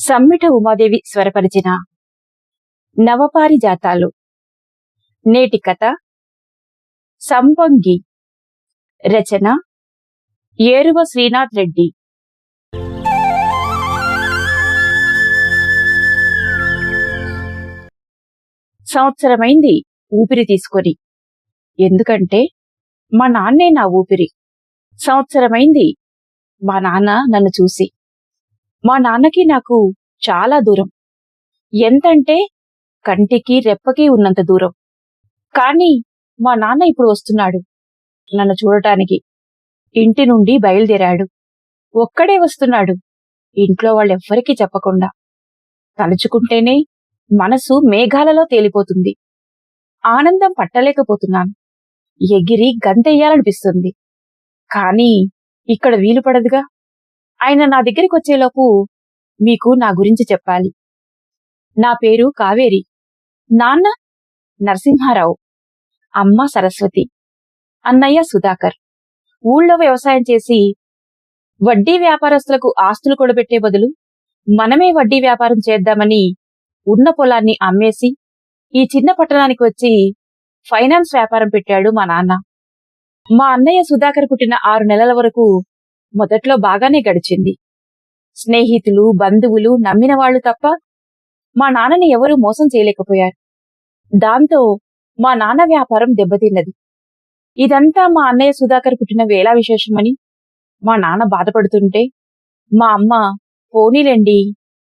సమ్మిట ఉమాదేవి స్వరపరిచిన నవపారిజాతాలు. నేటి కథ సంపంగి. రచన ఏరువ శ్రీనాథ్ రెడ్డి. సంవత్సరమైంది ఊపిరి తీసుకొని. ఎందుకంటే మా నాన్నే నా ఊపిరి. సంవత్సరమైంది మా నాన్న నన్ను చూసి. మా నాన్నకి నాకు చాలా దూరం. ఎంతంటే కంటికి రెప్పకి ఉన్నంత దూరం. కాని మా నాన్న ఇప్పుడు వస్తున్నాడు నన్ను చూడటానికి. ఇంటి నుండి బయలుదేరాడు. ఒక్కడే వస్తున్నాడు, ఇంట్లో వాళ్ళెవ్వరికీ చెప్పకుండా. తలుచుకుంటేనే మనసు మేఘాలలో తేలిపోతుంది. ఆనందం పట్టలేకపోతున్నాను. ఎగిరి గంతెయ్యాలనిపిస్తుంది. కాని ఇక్కడ వీలు పడదుగా. ఆయన నా దగ్గరికొచ్చేలోపు మీకు నా గురించి చెప్పాలి. నా పేరు కావేరి. నాన్న నరసింహారావు, అమ్మ సరస్వతి, అన్నయ్య సుధాకర్. ఊళ్ళో వ్యవసాయం చేసి వడ్డీ వ్యాపారస్తులకు ఆస్తులు కూడబెట్టే బదులు మనమే వడ్డీ వ్యాపారం చేద్దామని ఉన్న పొలాన్ని అమ్మేసి ఈ చిన్న పట్టణానికి వచ్చి ఫైనాన్స్ వ్యాపారం పెట్టాడు మా నాన్న. మా అన్నయ్య సుధాకర్ పుట్టిన 6 నెలల వరకు మొదట్లో బాగానే గడిచింది. స్నేహితులు, బంధువులు, నమ్మిన వాళ్లు తప్ప మా నాన్నని ఎవరూ మోసం చేయలేకపోయారు. దాంతో మా నాన్న వ్యాపారం దెబ్బతిన్నది. ఇదంతా మా అన్నయ్య సుధాకర్ పుట్టిన వేళా విశేషమని మా నాన్న బాధపడుతుంటే, మా అమ్మ పోనీలేండి,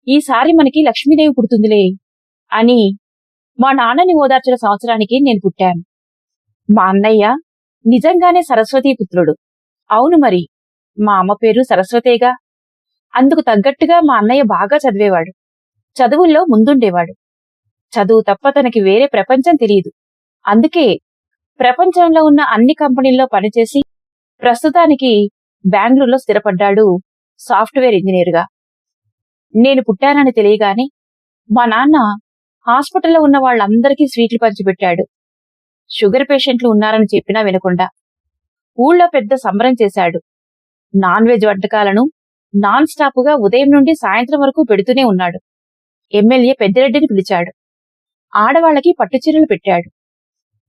ఈసారి మనకి లక్ష్మీదేవి పుడుతుందిలే అని మా నాన్నని ఓదార్చిన సంవత్సరానికి నేను పుట్టాను. మా అన్నయ్య నిజంగానే సరస్వతీ పుత్రుడు. అవును మరి, మా అమ్మ పేరు సరస్వతేగా. అందుకు తగ్గట్టుగా మా అన్నయ్య బాగా చదివేవాడు. చదువుల్లో ముందుండేవాడు. చదువు తప్ప తనకి వేరే ప్రపంచం తెలియదు. అందుకే ప్రపంచంలో ఉన్న అన్ని కంపెనీల్లో పనిచేసి ప్రస్తుతానికి బెంగళూరులో స్థిరపడ్డాడు సాఫ్ట్వేర్ ఇంజనీర్గా. నేను పుట్టానని తెలియగానే మా నాన్న హాస్పిటల్లో ఉన్న వాళ్ళందరికీ స్వీట్లు పంచిపెట్టాడు. షుగర్ పేషెంట్లు ఉన్నారని చెప్పినా వినకుండా ఊళ్ళో పెద్ద సంబరం చేశాడు. నాన్ వెజ్ వంటకాలను నాన్ స్టాపుగా ఉదయం నుండి సాయంత్రం వరకు పెడుతూనే ఉన్నాడు. ఎమ్మెల్యే పెద్దిరెడ్డిని పిలిచాడు. ఆడవాళ్లకి పట్టుచీరలు పెట్టాడు.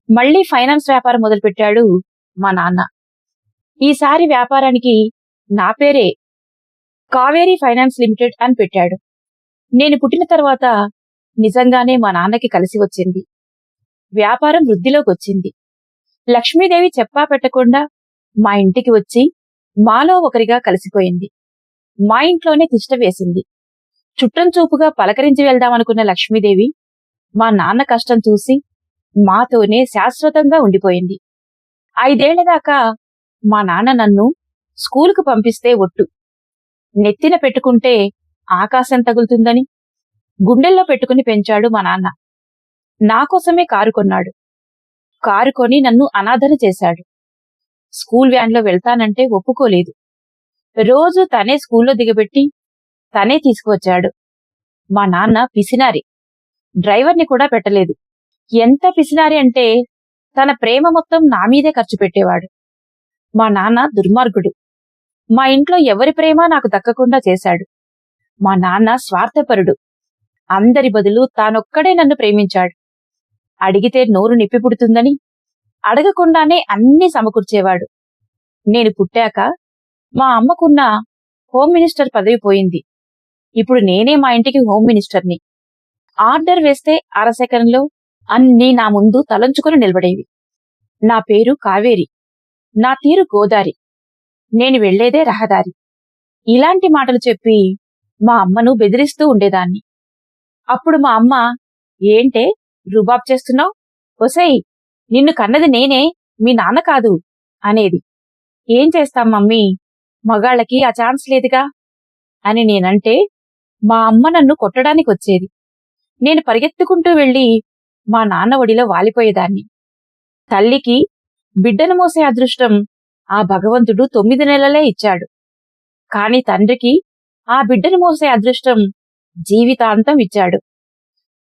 మళ్లీ ఫైనాన్స్ వ్యాపారం మొదలుపెట్టాడు మా నాన్న. ఈసారి వ్యాపారానికి నా పేరే కావేరీ ఫైనాన్స్ లిమిటెడ్ అని పెట్టాడు. నేను పుట్టిన తర్వాత నిజంగానే మా నాన్నకి కలిసి వచ్చింది. వ్యాపారం వృద్ధిలోకి వచ్చింది. లక్ష్మీదేవి చెప్పా పెట్టకుండా మా ఇంటికి వచ్చి మాలో ఒకరిగా కలిసిపోయింది. మా ఇంట్లోనే తిష్ట వేసింది. చుట్టం చూపుగా పలకరించి వెళ్దామనుకున్న లక్ష్మీదేవి మా నాన్న కష్టం చూసి మాతోనే శాశ్వతంగా ఉండిపోయింది. 5 ఏళ్ల దాకా మా నాన్న నన్ను స్కూలుకు పంపిస్తే ఒట్టు. నెత్తిన పెట్టుకుంటే ఆకాశం తగులుతుందని గుండెల్లో పెట్టుకుని పెంచాడు మా నాన్న. నాకోసమే కారు కొన్నాడు. కారు కొని నన్ను అనాథన చేశాడు. స్కూల్ వ్యాన్లో వెళ్తానంటే ఒప్పుకోలేదు. రోజు తనే స్కూల్లో దిగబెట్టి తనే తీసుకువచ్చాడు. మా నాన్న పిసినారి. డ్రైవర్ని కూడా పెట్టలేదు. ఎంత పిసినారి అంటే తన ప్రేమ మొత్తం నా మీదే ఖర్చు పెట్టేవాడు. మా నాన్న దుర్మార్గుడు. మా ఇంట్లో ఎవరి ప్రేమ నాకు దక్కకుండా చేశాడు. మా నాన్న స్వార్థపరుడు. అందరి బదులు తానొక్కడే నన్ను ప్రేమించాడు. అడిగితే నోరు నిప్పి పుడుతుందని అడగకుండానే అన్నీ సమకూర్చేవాడు. నేను పుట్టాక మా అమ్మకున్న హోమ్ మినిస్టర్ పదవి పోయింది. ఇప్పుడు నేనే మా ఇంటికి హోమ్ మినిస్టర్ని. ఆర్డర్ వేస్తే అరసెకండ్లో అన్నీ నా ముందు తలంచుకుని నిలబడేవి. నా పేరు కావేరి. నా తీరు గోదారి. నేను వెళ్లేదే రహదారి. ఇలాంటి మాటలు చెప్పి మా అమ్మను బెదిరిస్తూ ఉండేదాన్ని. అప్పుడు మా అమ్మ, ఏంటే రుబాబ్ చేస్తున్నావు? ఒసేయ్, నిన్ను కన్నది నేనే, మీ నాన్న కాదు అనేది. ఏం చేస్తాం మమ్మీ, మగాళ్ళకి ఆ ఛాన్స్ లేదుగా అని నేనంటే మా అమ్మ నన్ను కొట్టడానికి వచ్చేది. నేను పరిగెత్తుకుంటూ వెళ్లి మా నాన్న ఒడిలో వాలిపోయేదాన్ని. తల్లికి బిడ్డను మోసే అదృష్టం ఆ భగవంతుడు 9 నెలలే ఇచ్చాడు. కాని తండ్రికి ఆ బిడ్డను మోసే అదృష్టం జీవితాంతం ఇచ్చాడు.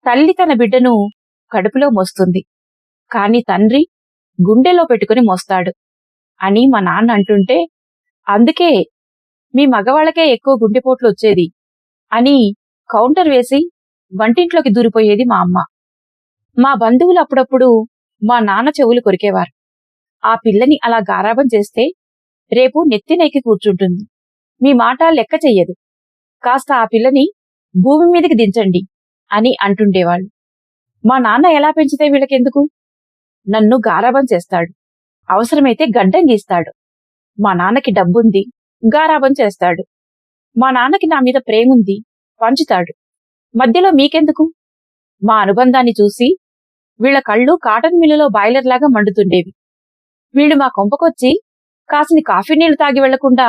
తల్లి తన బిడ్డను కడుపులో మోస్తుంది, కాని తండ్రి గుండెలో పెట్టుకుని మోస్తాడు అని మా నాన్న అంటుంటే, అందుకే మీ మగవాళ్లకే ఎక్కువ గుండెపోట్లు వచ్చేది అని కౌంటర్ వేసి వంటింట్లోకి దూరిపోయేది మా అమ్మ. మా బంధువులు అప్పుడప్పుడు మా నాన్న చెవులు కొరికేవారు. ఆ పిల్లని అలా గారాబం చేస్తే రేపు నెత్తినెక్కి కూర్చుంటుంది, మీ మాట లెక్క చెయ్యదు, కాస్త ఆ పిల్లని భూమి మీదకి దించండి అని అంటుండేవాళ్ళు. మా నాన్న ఎలా పెంచితే వీళ్ళకెందుకు? నన్ను గారాబం చేస్తాడు, అవసరమైతే గడ్డం గీస్తాడు. మా నాన్నకి డబ్బుంది, గారాబం చేస్తాడు. మా నాన్నకి నా మీద ప్రేముంది, పంచుతాడు. మధ్యలో మీకెందుకు? మా అనుబంధాన్ని చూసి వీళ్ల కళ్ళు కాటన్ మిల్లులో బాయిలర్లాగా మండుతుండేవి. వీళ్ళు మా కొంపకొచ్చి కాసిని కాఫీ నీళ్లు తాగి వెళ్లకుండా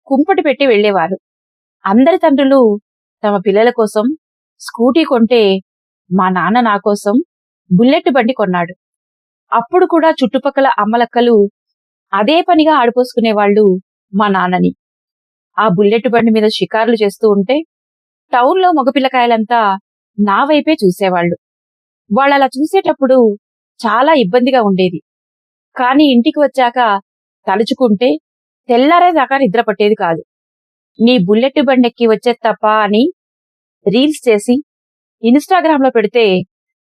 కుంపటి పెట్టి వెళ్లేవారు. అందరి తండ్రులు తమ పిల్లల కోసం స్కూటీ కొంటే మా నాన్న నా కోసం బుల్లెట్ బండి కొన్నాడు. అప్పుడు కూడా చుట్టుపక్కల అమ్మలక్కలు అదే పనిగా ఆడిపోసుకునేవాళ్లు మా నాన్నని. ఆ బుల్లెట్ బండి మీద షికారులు చేస్తూ ఉంటే టౌన్లో మగపిల్లకాయలంతా నా వైపే చూసేవాళ్లు. వాళ్ళలా చూసేటప్పుడు చాలా ఇబ్బందిగా ఉండేది. కాని ఇంటికి వచ్చాక తలుచుకుంటే తెల్లారేదాకా నిద్ర పట్టేది కాదు. నీ బుల్లెట్ బండెక్కి వచ్చేత్తప్ప అని రీల్స్ చేసి ఇన్స్టాగ్రామ్లో పెడితే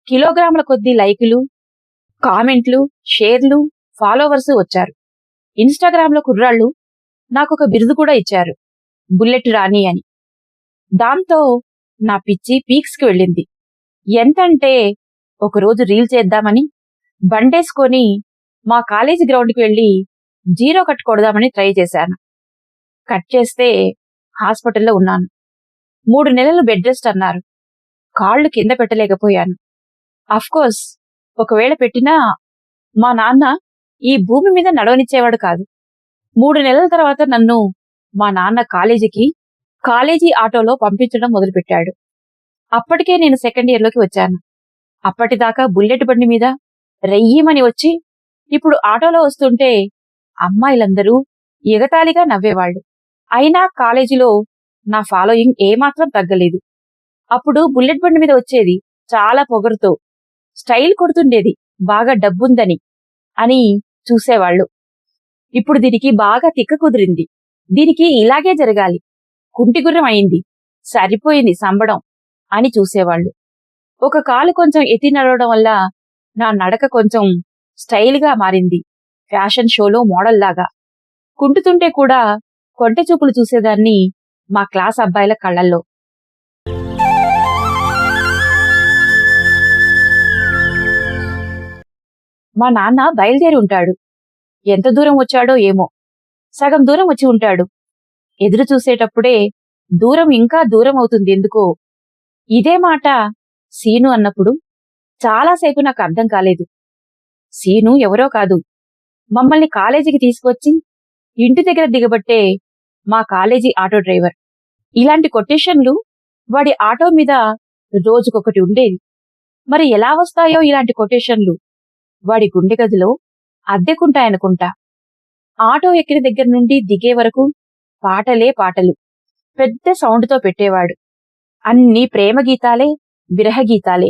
కిలోగ్రాముల కొద్దీ లైకులు, కామెంట్లు, షేర్లు, ఫాలోవర్స్ వచ్చారు. ఇన్స్టాగ్రామ్లో కుర్రాళ్ళు నాకొక బిరుదు కూడా ఇచ్చారు, బుల్లెట్ రాణి అని. దాంతో నా పిచ్చి పీక్స్కి వెళ్ళింది. ఎంతంటే ఒకరోజు రీల్ చేద్దామని బండేసుకొని మా కాలేజీ గ్రౌండ్కి వెళ్లి జీరో కట్ కొడదామని ట్రై చేశాను. కట్ చేస్తే హాస్పిటల్లో ఉన్నాను. 3 నెలలు బెడ్ రెస్ట్ అన్నారు. కాళ్లు కింద పెట్టలేకపోయాను. అఫ్కోర్స్ ఒకవేళ పెట్టినా మా నాన్న ఈ భూమి మీద నడవనిచ్చేవాడు కాదు. 3 నెలల తర్వాత నన్ను మా నాన్న కాలేజీ ఆటోలో పంపించడం మొదలుపెట్టాడు. అప్పటికే నేను సెకండ్ ఇయర్లోకి వచ్చాను. అప్పటిదాకా బుల్లెట్ బండి మీద రెయ్యమని వచ్చి ఇప్పుడు ఆటోలో వస్తుంటే అమ్మాయిలందరూ ఎగతాళిగా నవ్వేవాళ్లు. అయినా కాలేజీలో నా ఫాలోయింగ్ ఏమాత్రం తగ్గలేదు. అప్పుడు బుల్లెట్ బండి మీద వచ్చేది చాలా పొగరుతో, స్టైల్ కొడుతుండేది, బాగా డబ్బుందని అని చూసేవాళ్లు. ఇప్పుడు దీనికి బాగా తిక్క కుదిరింది, దీనికి ఇలాగే జరగాలి, కుంటిగుర్రం అయింది, సరిపోయింది సంబడం అని చూసేవాళ్లు. ఒక కాలు కొంచెం ఎత్తి నడవడం వల్ల నా నడక కొంచెం స్టైల్గా మారింది, ఫ్యాషన్ షోలో మోడల్లాగా. కుంటుతుంటే కూడా కొంటె చూపులు చూసేదాన్ని మా క్లాస్ అబ్బాయిల కళ్లల్లో. మా నాన్న బయలుదేరి ఉంటాడు. ఎంత దూరం వచ్చాడో ఏమో, సగం దూరం వచ్చి ఉంటాడు. ఎదురు చూసేటప్పుడే దూరం ఇంకా దూరం అవుతుంది ఎందుకో. ఇదే మాట సీను అన్నప్పుడు చాలాసేపు నాకు అర్థం కాలేదు. సీను ఎవరో కాదు, మమ్మల్ని కాలేజీకి తీసుకొచ్చి ఇంటి దగ్గర దిగబట్టే మా కాలేజీ ఆటో డ్రైవర్. ఇలాంటి కొటేషన్లు వాడి ఆటో మీద రోజుకొకటి ఉండేది. మరి ఎలా వస్తాయో ఇలాంటి కొటేషన్లు? వాడి గుండె గదిలో అద్దెకుంటాయనుకుంటా. ఆటో ఎక్కిన దగ్గర నుండి దిగే వరకు పాటలే పాటలు, పెద్ద సౌండ్తో పెట్టేవాడు. అన్ని ప్రేమ గీతాలే, విరహ గీతాలే.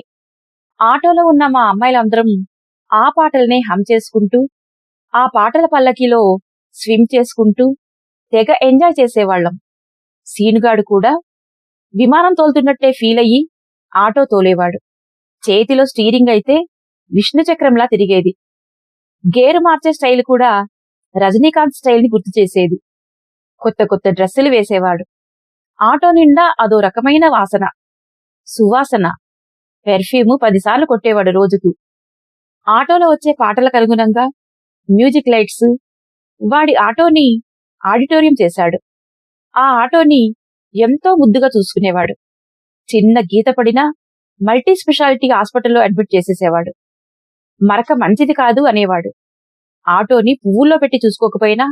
ఆటోలో ఉన్న మా అమ్మాయిలందరం ఆ పాటలనే హమ్ చేసుకుంటూ, ఆ పాటల పల్లకిలో స్విమ్ చేసుకుంటూ తెగ ఎంజాయ్ చేసేవాళ్లం. సీనుగాడు కూడా విమానం తోలుతున్నట్టే ఫీల్ అయ్యి ఆటో తోలేవాడు. చేతిలో స్టీరింగ్ అయితే విష్ణుచక్రంలా తిరిగేది. గేరు మార్చే స్టైల్ కూడా రజనీకాంత్ స్టైల్ని గుర్తు చేసేది. కొత్త కొత్త డ్రెస్సులు వేసేవాడు. ఆటో నిండా అదో రకమైన వాసన, సువాసన, పెర్ఫ్యూము 10 సార్లు కొట్టేవాడు రోజుకు. ఆటోలో వచ్చే పాటలకు అనుగుణంగా మ్యూజిక్ లైట్స్ వాడి ఆటోని ఆడిటోరియం చేశాడు. ఆ ఆటోని ఎంతో ముద్దుగా చూసుకునేవాడు. చిన్న గీత పడినా మల్టీ స్పెషాలిటీ హాస్పిటల్లో అడ్మిట్ చేసేసేవాడు. మరక మంచిది కాదు అనేవాడు. ఆటోని పువ్వుల్లో పెట్టి చూసుకోకపోయినా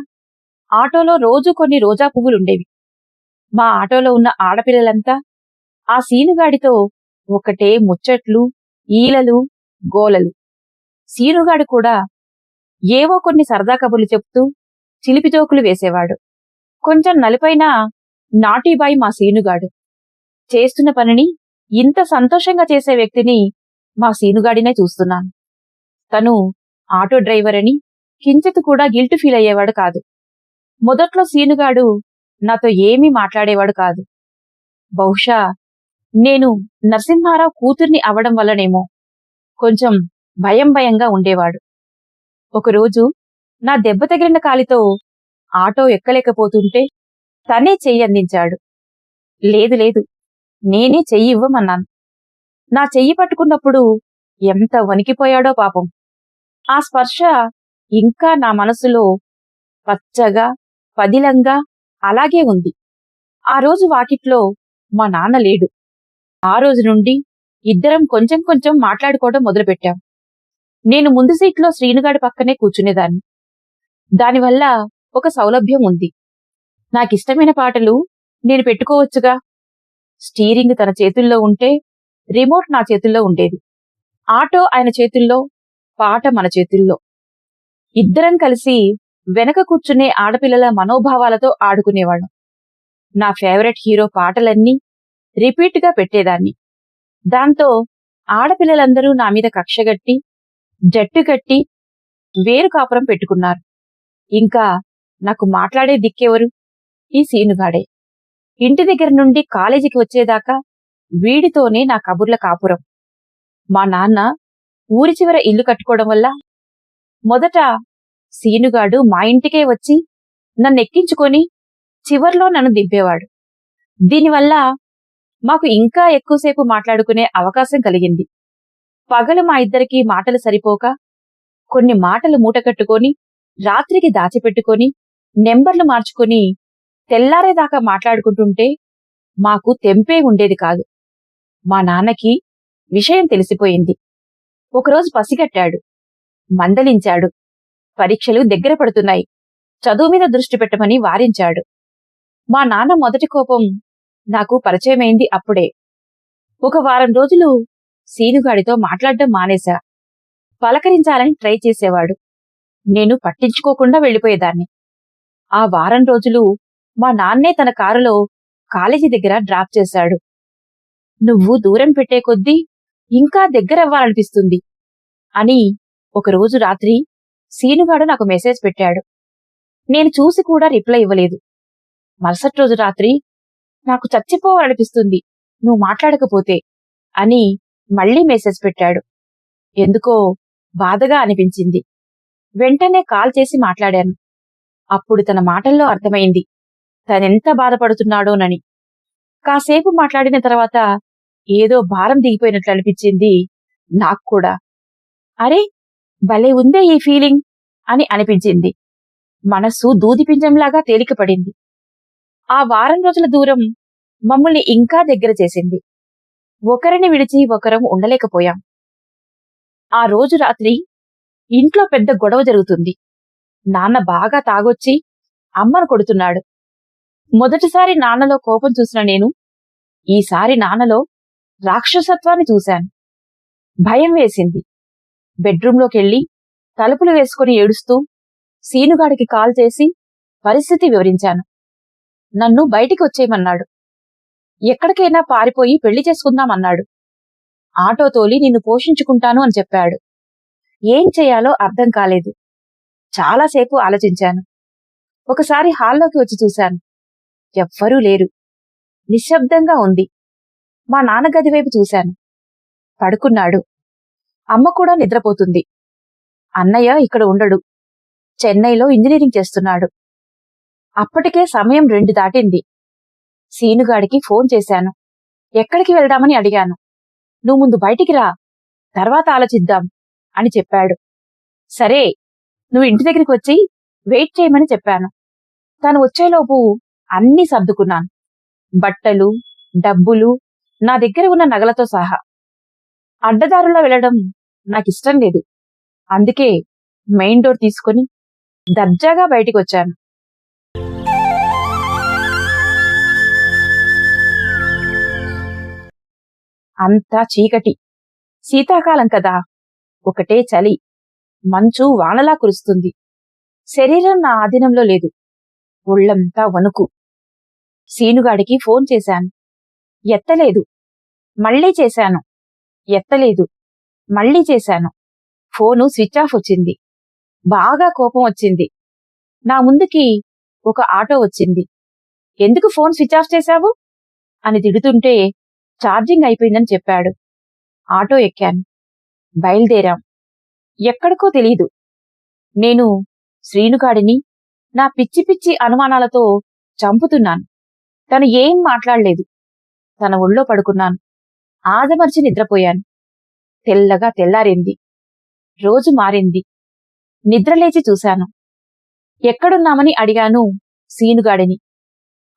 ఆటోలో రోజు కొన్ని రోజా పువ్వులుండేవి. మా ఆటోలో ఉన్న ఆడపిల్లలంతా ఆ సీనుగాడితో ఒకటే ముచ్చట్లు, ఈలలు, గోలలు. సీనుగాడు కూడా ఏవో కొన్ని సరదా కబుర్లు చెప్తూ చిలిపిజోకులు వేసేవాడు. కొంచెం నలిపైన నాటీబాయ్ మా సీనుగాడు. చేస్తున్న పనిని ఇంత సంతోషంగా చేసే వ్యక్తిని మా సీనుగాడినే చూస్తున్నాను. తను ఆటో డ్రైవర్ అని కించిత్ కూడా గిల్ట్ ఫీల్ అయ్యేవాడు కాదు. మొదట్లో సీనుగాడు నాతో ఏమీ మాట్లాడేవాడు కాదు. బహుశా నేను నరసింహారావు కూతుర్ని అవడం వల్లనేమో కొంచెం భయంగా ఉండేవాడు. ఒకరోజు నా దెబ్బ తగిలిన కాలితో ఆటో ఎక్కలేకపోతుంటే తనే చెయ్యి అందించాడు. లేదు లేదు, నేనే చెయ్యి ఇవ్వమన్నాను. నా చెయ్యి పట్టుకున్నప్పుడు ఎంత వణికిపోయాడో పాపం. ఆ స్పర్శ ఇంకా నా మనసులో పచ్చగా పదిలంగా అలాగే ఉంది. ఆ రోజు వాకిట్లో మా నాన్న లేడు. ఆ రోజు నుండి ఇద్దరం కొంచెం కొంచెం మాట్లాడుకోవడం మొదలుపెట్టాం. నేను ముందు సీట్లో శ్రీనుగాడి పక్కనే కూర్చునేదాన్ని. దానివల్ల ఒక సౌలభ్యం ఉంది. నాకిష్టమైన పాటలు నేను పెట్టుకోవచ్చుగా. స్టీరింగ్ తన చేతుల్లో ఉంటే రిమోట్ నా చేతుల్లో ఉండేది. ఆటో ఆయన చేతుల్లో, పాట మన చేతుల్లో. ఇద్దరం కలిసి వెనక కూర్చునే ఆడపిల్లల మనోభావాలతో ఆడుకునేవాళ్ళం. నా ఫేవరెట్ హీరో పాటలన్నీ రిపీట్గా పెట్టేదాన్ని. దాంతో ఆడపిల్లలందరూ నా మీద కక్షగట్టి జట్టు కట్టి వేరు కాపురం పెట్టుకున్నారు. ఇంకా నాకు మాట్లాడే దిక్కెవరు? ఈ సీనుగాడే. ఇంటి దగ్గర నుండి కాలేజీకి వచ్చేదాకా వీడితోనే నా కబుర్ల కాపురం. మా నాన్న ఊరి చివర ఇల్లు కట్టుకోవడం వల్ల మొదట సీనుగాడు మా ఇంటికే వచ్చి నన్నెక్కించుకొని చివర్లో నన్ను దింపేవాడు. దీనివల్ల మాకు ఇంకా ఎక్కువసేపు మాట్లాడుకునే అవకాశం కలిగింది. పగలు మా ఇద్దరికీ మాటలు సరిపోక కొన్ని మాటలు మూటకట్టుకొని రాత్రికి దాచిపెట్టుకొని నెంబర్లు మార్చుకొని తెల్లారేదాకా మాట్లాడుకుంటుంటే మాకు తెంపే ఉండేది కాదు. మా నాన్నకి విషయం తెలిసిపోయింది. ఒకరోజు పసిగట్టాడు. మందలించాడు. పరీక్షలు దగ్గర పడుతున్నాయి, చదువు మీద దృష్టి పెట్టమని వారించాడు. మా నాన్న మొదటి కోపం నాకు పరిచయమైంది అప్పుడే. ఒక వారం రోజులు సీనుగాడితో మాట్లాడడం మానేశా. పలకరించాలని ట్రై చేసేవాడు. నేను పట్టించుకోకుండా వెళ్ళిపోయేదాన్ని. ఆ వారం రోజులు మా నాన్నే తన కారులో కాలేజీ దగ్గర డ్రాప్ చేశాడు. నువ్వు దూరం పెట్టే కొద్దీ ఇంకా దగ్గరవ్వాలనిపిస్తుంది అని ఒకరోజు రాత్రి సీనుగాడు నాకు మెసేజ్ పెట్టాడు. నేను చూసి కూడా రిప్లై ఇవ్వలేదు. మరుసటి రోజు రాత్రి నాకు చచ్చిపోవాలనిపిస్తుంది నువ్వు మాట్లాడకపోతే అని మళ్లీ మెసేజ్ పెట్టాడు. ఎందుకో బాధగా అనిపించింది. వెంటనే కాల్ చేసి మాట్లాడాను. అప్పుడు తన మాటల్లో అర్థమైంది తనెంత బాధపడుతున్నాడోనని. కాసేపు మాట్లాడిన తర్వాత ఏదో భారం దిగిపోయినట్లు అనిపించింది నాకు కూడా. అరే, భలే ఉందే ఈ ఫీలింగ్ అని అనిపించింది. మనస్సు దూదిపింజంలాగా తేలికపడింది. ఆ వారం రోజుల దూరం మమ్మల్ని ఇంకా దగ్గర చేసింది. ఒకరిని విడిచి ఒకరం ఉండలేకపోయాం. ఆ రోజు రాత్రి ఇంట్లో పెద్ద గొడవ జరుగుతుంది. నాన్న బాగా తాగొచ్చి అమ్మను కొడుతున్నాడు. మొదటిసారి నాన్నలో కోపం చూసిన నేను ఈసారి నాన్నలో రాక్షసత్వాన్ని చూశాను. భయం వేసింది. బెడ్రూంలోకెళ్లి తలుపులు వేసుకుని ఏడుస్తూ సీనుగాడికి కాల్ చేసి పరిస్థితి వివరించాను. నన్ను బయటికి వచ్చేయమన్నాడు. ఎక్కడికైనా పారిపోయి పెళ్లి చేసుకుందామన్నాడు. ఆటో తోలి నిన్ను పోషించుకుంటాను అని చెప్పాడు. ఏం చేయాలో అర్థం కాలేదు. చాలాసేపు ఆలోచించాను. ఒకసారి హాల్లోకి వచ్చి చూశాను. ఎవ్వరూ లేరు. నిశ్శబ్దంగా ఉంది. మా నాన్న గది వైపు చూశాను. పడుకున్నాడు. అమ్మ కూడా నిద్రపోతుంది. అన్నయ్య ఇక్కడ ఉండడు. చెన్నైలో ఇంజనీరింగ్ చేస్తున్నాడు. అప్పటికే సమయం 2 దాటింది. సీనుగాడికి ఫోన్ చేశాను. ఎక్కడికి వెళ్దామని అడిగాను. నువ్వు ముందు బయటికి రా, తర్వాత ఆలోచిద్దాం అని చెప్పాడు. సరే, నువ్వు ఇంటి దగ్గరికి వచ్చి వెయిట్ చేయమని చెప్పాను. తను వచ్చేలోపు అన్నీ సర్దుకున్నాను. బట్టలు, డబ్బులు, నా దగ్గర ఉన్న నగలతో సహా. అడ్డదారుల్లో వెళ్లడం నాకిష్టం లేదు. అందుకే మెయిన్ డోర్ తీసుకుని దర్జాగా బయటికి వచ్చాను. అంతా చీకటి. శీతాకాలం కదా, ఒకటే చలి. మంచు వానలా కురుస్తుంది. శరీరం నా ఆధీనంలో లేదు. ఒళ్లంతా వణుకు. సీనుగాడికి ఫోన్ చేశాను. ఎత్తలేదు. మళ్లీ చేశాను. ఎత్తలేదు. మళ్లీ చేశాను. ఫోను స్విచ్ ఆఫ్ వచ్చింది. బాగా కోపం వచ్చింది. నా ముందుకి ఒక ఆటో వచ్చింది. ఎందుకు ఫోన్ స్విచ్ ఆఫ్ చేశావు అని తిడుతుంటే ఛార్జింగ్ అయిపోయిందని చెప్పాడు. ఆటో ఎక్కాను. బయలుదేరాం. ఎక్కడికో తెలీదు. నేను శ్రీనుగాడిని నా పిచ్చి పిచ్చి అనుమానాలతో చంపుతున్నాను. తను ఏం మాట్లాడలేదు. తన ఒళ్ళో పడుకున్నాను. ఆదమర్చి నిద్రపోయాను. తెల్లగా తెల్లారింది. రోజు మారింది. నిద్రలేచి చూశాను. ఎక్కడున్నామని అడిగాను సీనుగాడిని.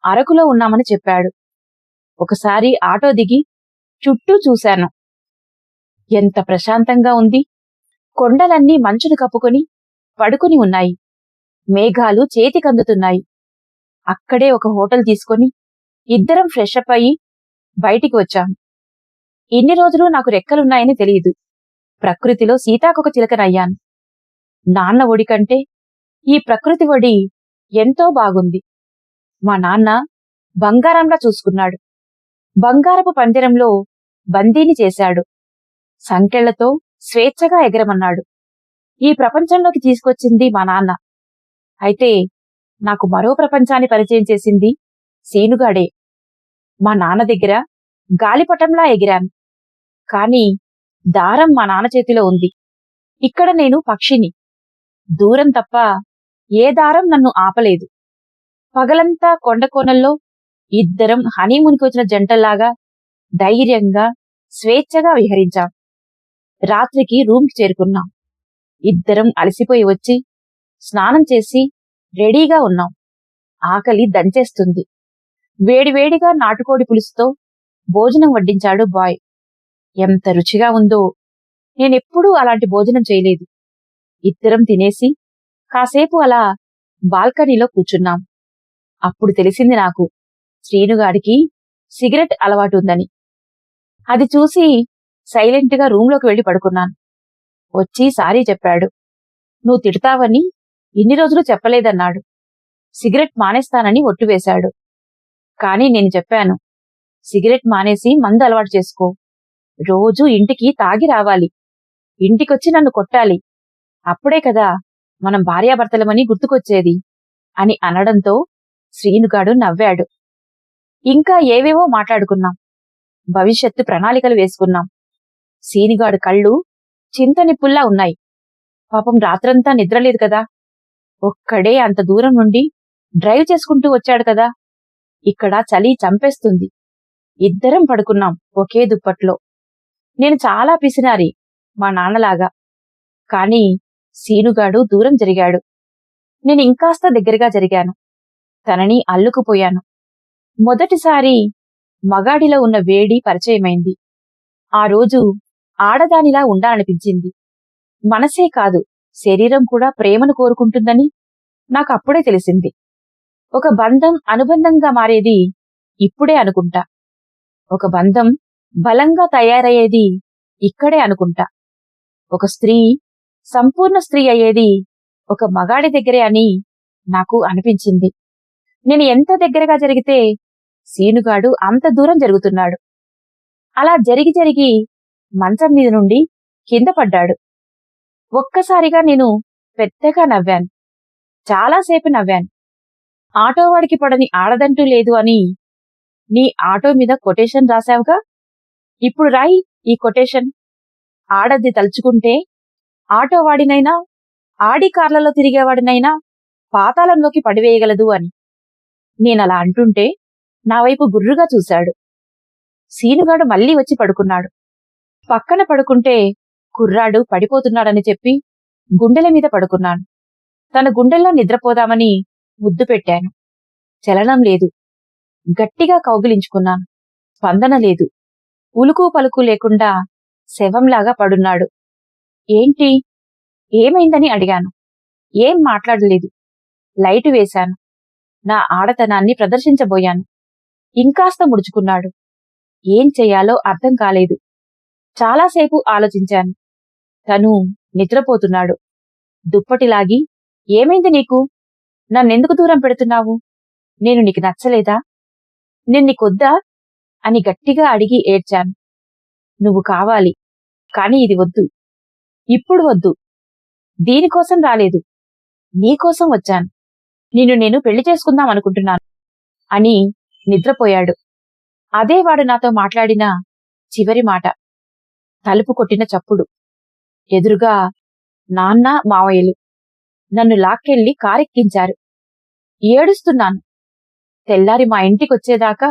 అరకులో ఉన్నామని చెప్పాడు. ఒకసారి ఆటో దిగి చుట్టూ చూశాను. ఎంత ప్రశాంతంగా ఉంది. కొండలన్నీ మంచును కప్పుకొని పడుకుని ఉన్నాయి. మేఘాలు చేతికందుతున్నాయి. అక్కడే ఒక హోటల్ తీసుకొని ఇద్దరం ఫ్రెషప్ అయ్యి బయటికి వచ్చాం. ఇన్ని రోజులు నాకు రెక్కలున్నాయని తెలియదు. ప్రకృతిలో సీతాకొక చిలకనయ్యాను. నాన్న ఒడి కంటే ఈ ప్రకృతి ఒడి ఎంతో బాగుంది. మా నాన్న బంగారంలా చూసుకున్నాడు. బంగారపు పంజరంలో బందీని చేశాడు. సంకెళ్లతో స్వేచ్ఛగా ఎగరమన్నాడు. ఈ ప్రపంచంలోకి తీసుకొచ్చింది మా నాన్న. అయితే నాకు మరో ప్రపంచాన్ని పరిచయం చేసింది సీనుగాడే. మా నాన్న దగ్గర గాలిపటంలా ఎగిరాను. కాని దారం మా నాన్న చేతిలో ఉంది. ఇక్కడ నేను పక్షిని. దూరం తప్ప ఏ దారం నన్ను ఆపలేదు. పగలంతా కొండకోనల్లో ఇద్దరం హనీమూన్కి వచ్చిన జంటల్లాగా ధైర్యంగా స్వేచ్ఛగా విహరించాం. రాత్రికి రూమ్కి చేరుకున్నాం. ఇద్దరం అలసిపోయి వచ్చి స్నానం చేసి రెడీగా ఉన్నాం. ఆకలి దంచేస్తుంది. వేడివేడిగా నాటుకోడి పులుసుతో భోజనం వడ్డించాడు బాయ్. ఎంత రుచిగా ఉందో. నేనెప్పుడూ అలాంటి భోజనం చేయలేదు. ఇద్దరం తినేసి కాసేపు అలా బాల్కనీలో కూర్చున్నాం. అప్పుడు తెలిసింది నాకు శ్రీనుగాడికి సిగరెట్ అలవాటు ఉందని. అది చూసి సైలెంట్గా రూంలోకి వెళ్లి పడుకున్నాను. వచ్చి సారీ చెప్పాడు. నువ్వు తిడతావని ఇన్ని రోజులు చెప్పలేదన్నాడు. సిగరెట్ మానేస్తానని ఒట్టు వేశాడు. కాని నేను చెప్పాను, సిగరెట్ మానేసి మందు అలవాటు చేసుకో. రోజూ ఇంటికి తాగి రావాలి. ఇంటికొచ్చి నన్ను కొట్టాలి. అప్పుడే కదా మనం భార్యాభర్తలమని గుర్తుకొచ్చేది అని అనడంతో శ్రీనుగాడు నవ్వాడు. ఇంకా ఏవేవో మాట్లాడుకున్నాం. భవిష్యత్తు ప్రణాళికలు వేసుకున్నాం. సీనుగాడు కళ్ళు చింతనిప్పుల్లా ఉన్నాయి. పాపం రాత్రంతా నిద్రలేదు కదా. ఒక్కడే అంత దూరం నుండి డ్రైవ్ చేసుకుంటూ వచ్చాడు కదా. ఇక్కడ చలి చంపేస్తుంది. ఇద్దరం పడుకున్నాం ఒకే దుప్పట్లో. నేను చాలా పిసినారి మా నాన్నలాగా. కాని సీనుగాడు దూరం జరిగాడు. నేను ఇంకాస్త దగ్గరగా జరిగాను. తనని అల్లుకుపోయాను. మొదటిసారి మగాడిలో ఉన్న వేడి పరిచయమైంది. ఆ రోజు ఆడదానిలా ఉండాలనిపించింది. మనసే కాదు, శరీరం కూడా ప్రేమను కోరుకుంటుందని నాకప్పుడే తెలిసింది. ఒక బంధం అనుబంధంగా మారేది ఇప్పుడే అనుకుంటా. ఒక బంధం బలంగా తయారయ్యేది ఇక్కడే అనుకుంటా. ఒక స్త్రీ సంపూర్ణ స్త్రీ అయ్యేది ఒక మగాడి దగ్గరే అని నాకు అనిపించింది. నేను ఎంత దగ్గరగా జరిగితే సీనుగాడు అంత దూరం జరుగుతున్నాడు. అలా జరిగి జరిగి మంచం మీద నుండి కింద పడ్డాడు. ఒక్కసారిగా నేను పెద్దగా నవ్వాను. చాలాసేపు నవ్వాను. ఆటోవాడికి పడని ఆడదంటూ లేదు అని నీ ఆటో మీద కొటేషన్ రాశావుగా, ఇప్పుడు రాయి ఈ కొటేషన్. ఆడది తలుచుకుంటే ఆటోవాడినైనా ఆడి కార్లలో తిరిగేవాడినైనా పాతాళంలోకి పడివేయగలదు అని. నేనలా అంటుంటే నా వైపు గుర్రుగా చూశాడు. సీనుగాడు మళ్లీ వచ్చి పడుకున్నాడు. పక్కన పడుకుంటే కుర్రాడు పడిపోతున్నాడని చెప్పి గుండెల మీద పడుకున్నాను. తన గుండెల్లో నిద్రపోదామని ముద్దు పెట్టాను. చలనం లేదు. గట్టిగా కౌగిలించుకున్నాను. స్పందన లేదు. ఉలుకు పలుకు లేకుండా శవంలాగా పడున్నాడు. ఏంటి, ఏమైందని అడిగాను. ఏం మాట్లాడలేదు. లైటు వేశాను. నా ఆడతనాన్ని ప్రదర్శించబోయాను. ఇంకాస్త ముడుచుకున్నాడు. ఏం చెయ్యాలో అర్థం కాలేదు. చాలాసేపు ఆలోచించాను. తను నిద్రపోతున్నాడు. దుప్పటిలాగి, ఏమైంది నీకు? నన్నెందుకు దూరం పెడుతున్నావు? నేను నీకు నచ్చలేదా? నేను నీకొద్దా అని గట్టిగా అడిగి ఏడ్చాను. నువ్వు కావాలి, కాని ఇది వద్దు. ఇప్పుడు వద్దు. దీనికోసం రాలేదు, నీకోసం వచ్చాను. నేను పెళ్లి చేసుకుందాం అనుకుంటున్నాను అని నిద్రపోయాడు. అదే వాడు నాతో మాట్లాడిన చివరి మాట. తలుపు కొట్టిన చప్పుడు. ఎదురుగా నాన్న, మావయ్యలు నన్ను లాక్కెళ్లి కారెక్కించారు. ఏడుస్తున్నాను. తెల్లారి మా ఇంటికొచ్చేదాకా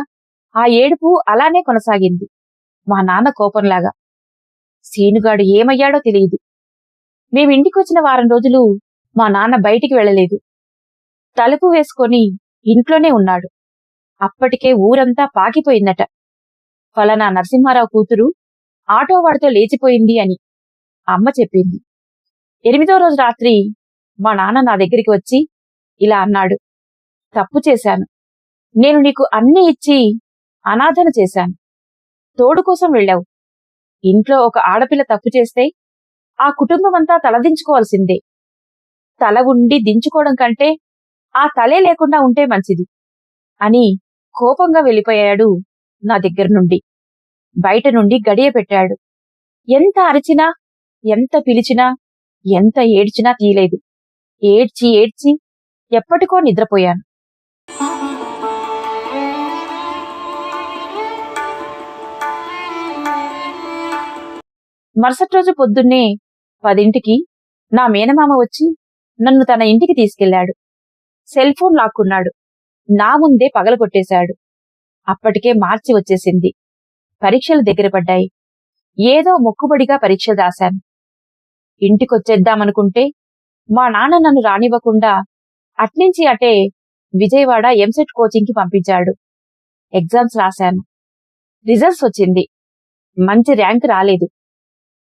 ఆ ఏడుపు అలానే కొనసాగింది. మా నాన్న కోపంలాగా. సీనుగాడు ఏమయ్యాడో తెలియదు. మేమింటికొచ్చిన వారం రోజులు మా నాన్న బయటికి వెళ్ళలేదు. తలుపు వేసుకొని ఇంట్లోనే ఉన్నాడు. అప్పటికే ఊరంతా పాకిపోయిందట. ఫలానా నరసింహారావు కూతురు ఆటోవాడితో లేచిపోయింది అని అమ్మ చెప్పింది. 8వ రోజు రాత్రి మా నాన్న నా దగ్గరికి వచ్చి ఇలా అన్నాడు. తప్పు చేశాను. నేను నీకు అన్నీ ఇచ్చి అనాథన చేశాను. తోడు కోసం వెళ్ళావు. ఇంట్లో ఒక ఆడపిల్ల తప్పు చేస్తే ఆ కుటుంబమంతా తలదించుకోవాల్సిందే. తల ఉండి దించుకోవడం కంటే ఆ తలే లేకుండా ఉంటే మంచిది అని కోపంగా వెళ్ళిపోయాడు నా దగ్గర నుండి. బయట నుండి గడియ పెట్టాడు. ఎంత అరిచినా, ఎంత పిలిచినా, ఎంత ఏడ్చినా తీయలేదు. ఏడ్చి ఏడ్చి ఎప్పటికో నిద్రపోయాను. మరుసటి రోజు పొద్దున్నే 10ంటికి నా మేనమామ వచ్చి నన్ను తన ఇంటికి తీసుకెళ్లాడు. సెల్ ఫోన్ లాక్కున్నాడు. నా ముందే పగలగొట్టేశాడు. అప్పటికే మార్చి వచ్చేసింది. పరీక్షలు దగ్గర పడ్డాయి. ఏదో మొక్కుబడిగా పరీక్షలు రాశాను. ఇంటికొచ్చేద్దామనుకుంటే మా నాన్న నన్ను రానివ్వకుండా అట్నుంచి అటే విజయవాడ ఎంసెట్ కోచింగ్ కి పంపించాడు. ఎగ్జామ్స్ రాశాను. రిజల్ట్స్ వచ్చింది. మంచి ర్యాంక్ రాలేదు.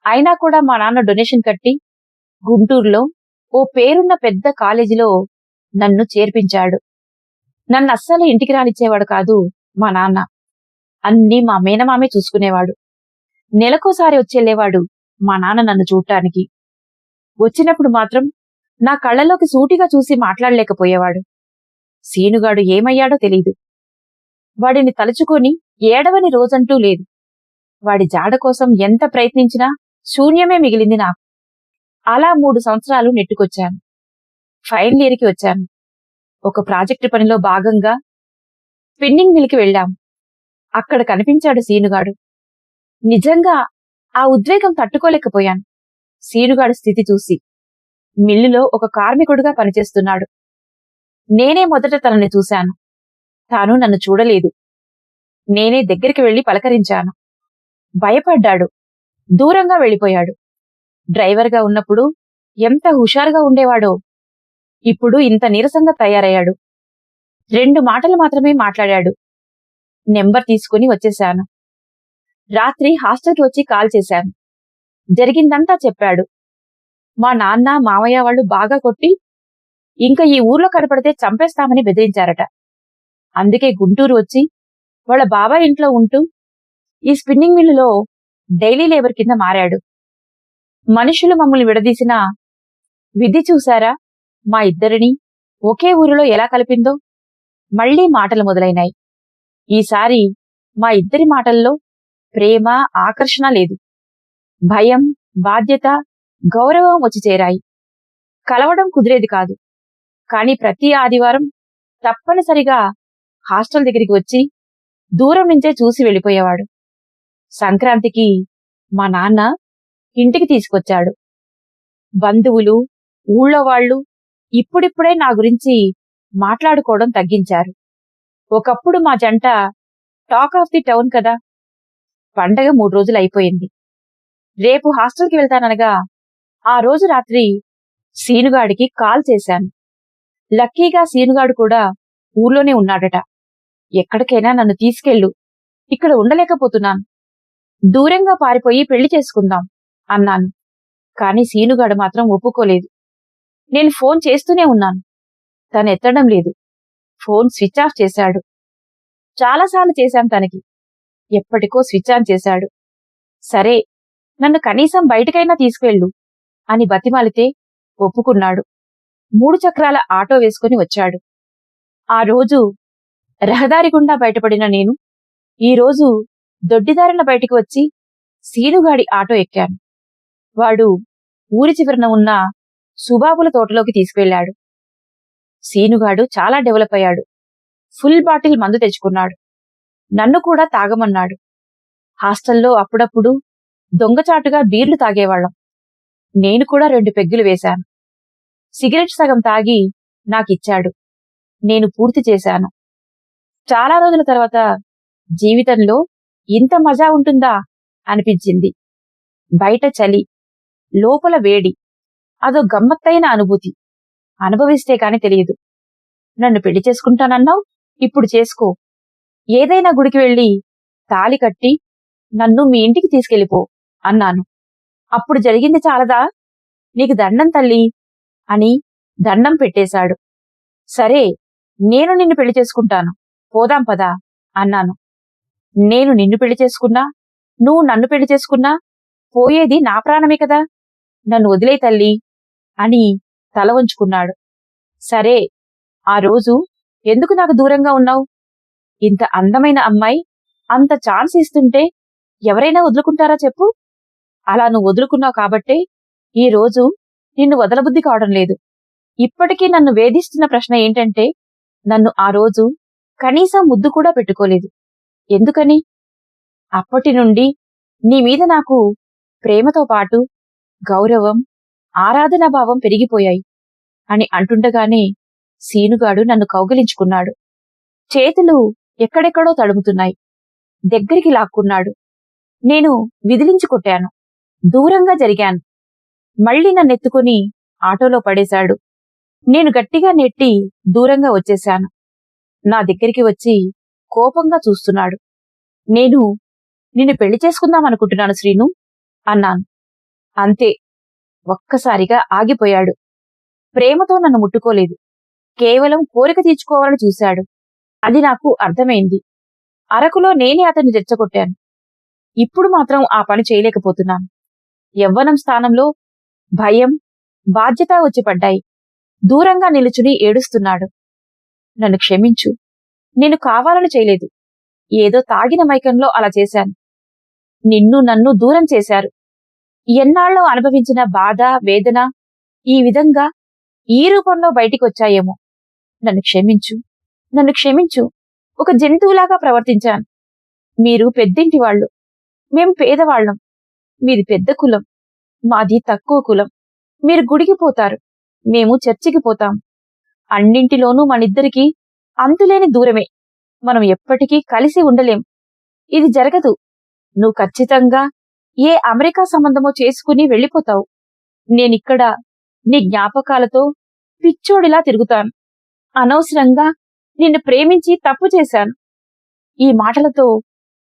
అయినా కూడా మా నాన్న డొనేషన్ కట్టి గుంటూరులో ఓ పేరున్న పెద్ద కాలేజీలో నన్ను చేర్పించాడు. నన్ను అస్సలు ఇంటికి రానిచ్చేవాడు కాదు మా నాన్న. అన్నీ మా మేనమామే చూసుకునేవాడు. నెలకోసారి వచ్చేళ్లేవాడు మా నాన్న నన్ను చూడటానికి. వచ్చినప్పుడు మాత్రం నా కళ్ళలోకి సూటిగా చూసి మాట్లాడలేకపోయేవాడు. సీనుగాడు ఏమయ్యాడో తెలీదు. వాడిని తలుచుకొని ఏడవని రోజంటూ లేదు. వాడి జాడ కోసం ఎంత ప్రయత్నించినా శూన్యమే మిగిలింది నాకు. అలా 3 సంవత్సరాలు నెట్టుకొచ్చాను. ఫైనల్ ఇయర్కి వచ్చాను. ఒక ప్రాజెక్టు పనిలో భాగంగా స్పిన్నింగ్ మిల్కి వెళ్ళాం. అక్కడ కనిపించాడు సీనుగాడు. నిజంగా ఆ ఉద్వేగం తట్టుకోలేకపోయాను. సీనుగాడు స్థితి చూసి. మిల్లులో ఒక కార్మికుడుగా పనిచేస్తున్నాడు. నేనే మొదట తనని చూశాను. తాను నన్ను చూడలేదు. నేనే దగ్గరికి వెళ్లి పలకరించాను. భయపడ్డాడు. దూరంగా వెళ్ళిపోయాడు. డ్రైవర్గా ఉన్నప్పుడు ఎంత హుషారుగా ఉండేవాడో ఇప్పుడు ఇంత నీరసంగా తయారయ్యాడు. 2 మాటలు మాత్రమే మాట్లాడాడు. నెంబర్ తీసుకుని వచ్చేశాను. రాత్రి హాస్టల్కి వచ్చి కాల్ చేశాను. జరిగిందంతా చెప్పాడు. మా నాన్న, మామయ్య వాళ్ళు బాగా కొట్టి ఇంకా ఈ ఊర్లో కనపడితే చంపేస్తామని బెదిరించారట. అందుకే గుంటూరు వచ్చి వాళ్ళ బాబాయ్ ఇంట్లో ఉంటూ ఈ స్పిన్నింగ్ మిల్లులో డైలీ లేబర్ కింద మారాడు. మనుషులు మమ్మల్ని విడదీసిన విధి చూశారా మా ఇద్దరిని ఒకే ఊరిలో ఎలా కలిపిందో? మళ్లీ మాటలు మొదలైనాయి. ఈసారి మా ఇద్దరి మాటల్లో ప్రేమ, ఆకర్షణ లేదు. భయం, బాధ్యత, గౌరవం వచ్చి చేరాయి. కలవడం కుదిరేది కాదు. కాని ప్రతి ఆదివారం తప్పనిసరిగా హాస్టల్ దగ్గరికి వచ్చి దూరం నుంచే చూసి వెళ్ళిపోయేవాడు. సంక్రాంతికి మా నాన్న ఇంటికి తీసుకొచ్చాడు. బంధువులు, ఊళ్ళో వాళ్ళు ఇప్పుడిప్పుడే నా గురించి మాట్లాడుకోవడం తగ్గించారు. ఒకప్పుడు మా జంట టాక్ ఆఫ్ ది టౌన్ కదా. పండగ 3 రోజులు అయిపోయింది. రేపు హాస్టల్కి వెళ్తాననగా ఆ రోజు రాత్రి సీనుగాడికి కాల్ చేశాను. లక్కీగా సీనుగాడు కూడా ఊర్లోనే ఉన్నాడట. ఎక్కడికైనా నన్ను తీసుకెళ్ళు, ఇక్కడ ఉండలేకపోతున్నాను. దూరంగా పారిపోయి పెళ్లి చేసుకుందాం అన్నాను. కాని సీనుగాడు మాత్రం ఒప్పుకోలేదు. నేను ఫోన్ చేస్తూనే ఉన్నాను. తను ఎత్తడం లేదు. ఫోన్ స్విచ్ ఆఫ్ చేశాడు. చాలాసార్లు చేశాం తనకి. ఎప్పటికో స్విచ్ ఆన్ చేశాడు. సరే, నన్ను కనీసం బయటకైనా తీసుకెళ్ళు అని బతిమాలితే ఒప్పుకున్నాడు. 3 చక్రాల ఆటో వేసుకుని వచ్చాడు. ఆ రోజు రహదారి గుండా బయటపడిన నేను ఈరోజు దొడ్డిదారిన బయటికి వచ్చి సీనుగాడి ఆటో ఎక్కాను. వాడు ఊరి చివరన ఉన్న సుబాబుల తోటలోకి తీసుకెళ్లాడు. సీనుగాడు చాలా డెవలప్ అయ్యాడు. ఫుల్ బాటిల్ మందు తెచ్చుకున్నాడు. నన్ను కూడా తాగమన్నాడు. హాస్టల్లో అప్పుడప్పుడు దొంగచాటుగా బీర్లు తాగేవాళ్ళం. నేను కూడా 2 పెగ్గులు వేశాను. సిగరెట్ సగం తాగి నాకిచ్చాడు. నేను పూర్తి చేశాను. చాలా రోజుల తర్వాత జీవితంలో ఇంత మజా ఉంటుందా అనిపించింది. బయట చలి, లోపల వేడి, అదో గమ్మత్తైన అనుభూతి. అనుభవిస్తే కాని తెలియదు. నన్ను పెళ్లి చేసుకుంటానన్నావు, ఇప్పుడు చేసుకో. ఏదైనా గుడికి వెళ్ళి తాళి కట్టి నన్ను మీ ఇంటికి తీసుకెళ్ళిపో అన్నాను. అప్పుడు జరిగింది చాలదా, నీకు దండం తల్లి అని దండం పెట్టేశాడు. సరే, నేను నిన్ను పెళ్లి చేసుకుంటాను, పోదాం పదా అన్నాను. నేను నిన్ను పెళ్లి చేసుకున్నా, నువ్వు నన్ను పెళ్లి చేసుకున్నా పోయేది నా ప్రాణమే కదా, నన్ను వదిలే తల్లి అని తల వంచుకున్నాడు. సరే, ఆ రోజు ఎందుకు నాకు దూరంగా ఉన్నావు? ఇంత అందమైన అమ్మాయి అంత ఛాన్స్ ఇస్తుంటే ఎవరైనా వదులుకుంటారా చెప్పు? అలా నువ్వు వదులుకున్నావు కాబట్టే ఈ రోజు నిన్ను వదలబుద్ధి కావడం లేదు. ఇప్పటికీ నన్ను వేధిస్తున్న ప్రశ్న ఏంటంటే, నన్ను ఆ రోజు కనీసం ముద్దు కూడా పెట్టుకోలేదు. ఎందుకని? అప్పటి నుండి నీ మీద నాకు ప్రేమతో పాటు గౌరవం, ఆరాధనాభావం పెరిగిపోయాయి అని అంటుండగానే సీనుగాడు నన్ను కౌగిలించుకున్నాడు. చేతులు ఎక్కడెక్కడో తడుముతున్నాయి. దగ్గరికి లాక్కున్నాడు. నేను విదిలించి కొట్టాను. దూరంగా జరిగాను. మళ్లీ నన్నెత్తుకుని ఆటోలో పడేశాడు. నేను గట్టిగా నెట్టి దూరంగా వచ్చేశాను. నా దగ్గరికి వచ్చి కోపంగా చూస్తున్నాడు. నేను నిన్ను పెళ్లి చేసుకుందామనుకుంటున్నాను శ్రీను అన్నాను. అంతే, ఒక్కసారిగా ఆగిపోయాడు. ప్రేమతో నన్ను ముట్టుకోలేదు. కేవలం కోరిక తీర్చుకోవాలని చూశాడు. అది నాకు అర్థమైంది. అరకులో నేనే అతన్ని రెచ్చగొట్టాను. ఇప్పుడు మాత్రం ఆ పని చేయలేకపోతున్నాను. యవ్వనం స్థానంలో భయం, బాధ్యత వచ్చి పడ్డాయి. దూరంగా నిలుచుని ఏడుస్తున్నాడు. నన్ను క్షమించు. నేను కావాలని చేయలేదు. ఏదో తాగిన మైకంలో అలా చేశాను. నిన్ను నన్ను దూరం చేశారు. ఎన్నాళ్ళో అనుభవించిన బాధ, వేదన ఈ విధంగా ఈ రూపంలో బయటికొచ్చాయేమో. నన్ను క్షమించు, నన్ను క్షమించు. ఒక జంతువులాగా ప్రవర్తించాను. మీరు పెద్దింటి వాళ్ళు, మేం పేదవాళ్లం. మీది పెద్ద కులం, మాది తక్కువ కులం. మీరు గుడికి పోతారు, మేము చర్చికి పోతాం. అన్నింటిలోనూ మనిద్దరికీ అంతులేని దూరమే. మనం ఎప్పటికీ కలిసి ఉండలేం. ఇది జరగదు. నువ్వు ఖచ్చితంగా ఏ అమెరికా సంబంధమో చేసుకుని వెళ్ళిపోతావు. నేనిక్కడ నీ జ్ఞాపకాలతో పిచ్చోడిలా తిరుగుతాను. అనవసరంగా నిన్ను ప్రేమించి తప్పు చేశాను. ఈ మాటలతో